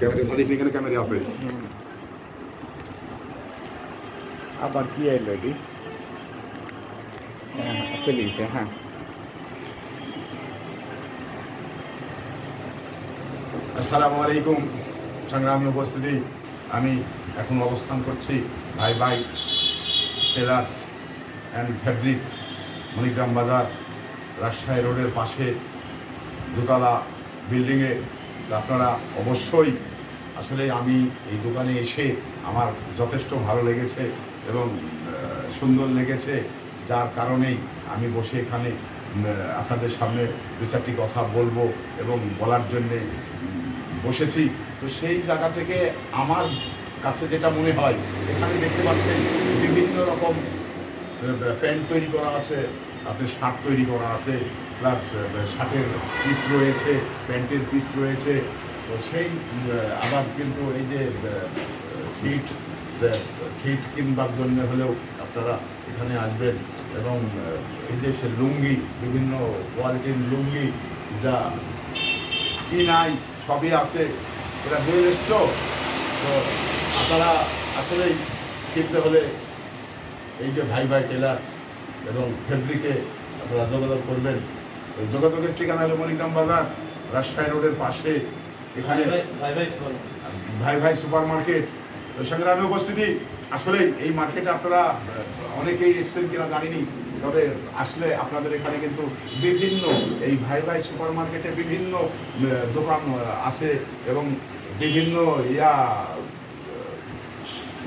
Camera Sadiq এখানে camera আছে। আবার কি এলো এটি? হ্যাঁ চলে গেছে। হ্যাঁ আসসালামু আলাইকুম সংগ্রামী উপস্থিতি। আমি এখন অবস্থান করছি ভাই ভাই টেলার্স অ্যান্ড ফ্যাব্রিক, মণিগ্রাম বাজার, রাজশাহী রোডের পাশে দোতলা বিল্ডিংয়ে। আপনারা অবশ্যই আসলে আমি এই দোকানে এসে আমার যথেষ্ট ভালো লেগেছে এবং সুন্দর লেগেছে, যার কারণেই আমি বসে এখানে আপনাদের সামনে দু চারটি কথা বলবো এবং বলার জন্যে বসেছি। তো সেই জায়গা থেকে আমার কাছে যেটা মনে হয়, এখানে দেখতে পাচ্ছেন বিভিন্ন রকম প্যান্ট তৈরি করা আছে, আপনার শার্ট তৈরি করা আছে, প্লাস শার্টের পিস রয়েছে, প্যান্টের পিস রয়েছে। তো সেই আবার কিন্তু এই যে ছিট কিনবার জন্য হলেও আপনারা এখানে আসবেন এবং এই যে সে লুঙ্গি, বিভিন্ন কোয়ালিটির লুঙ্গি, যা কি নাই সবই আছে। এটা বয়ে এসছো। তো আপনারা আসলেই কিনতে হলে এই যে ভাই ভাই টেলার্স এবং ফেব্রিকে আপনারা যোগাযোগ করবেন। যোগাযোগের ঠিকানা হলো মণিগ্রাম বাজার, রাজশাহী রোডের পাশে। এখানে ভাই ভাই সুপার মার্কেট। সংগ্রামী উপস্থিতি, আসলে এই মার্কেটে আপনারা অনেকেই এসছেন কিনা জানিনি, তবে আসলে আপনাদের এখানে কিন্তু বিভিন্ন এই ভাই ভাই সুপার মার্কেটে বিভিন্ন দোকান আছে এবং বিভিন্ন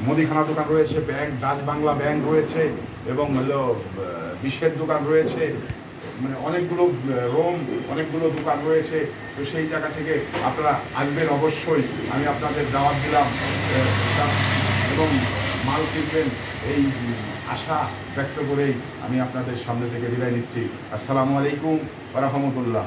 মুদিখানা দোকান রয়েছে, ব্যাংক, ডাচ বাংলা ব্যাংক রয়েছে এবং হলো বিষের দোকান রয়েছে, মানে অনেকগুলো রোম, অনেকগুলো দোকান রয়েছে। তো সেই জায়গা থেকে আপনারা আসবেন অবশ্যই, আমি আপনাদের দাওয়াত দিলাম এবং মাল কিনবেন এই আশা ব্যক্ত করেই আমি আপনাদের সামনে থেকে বিদায় নিচ্ছি। আসসালামু আলাইকুম ওয়া রাহমাতুল্লাহ।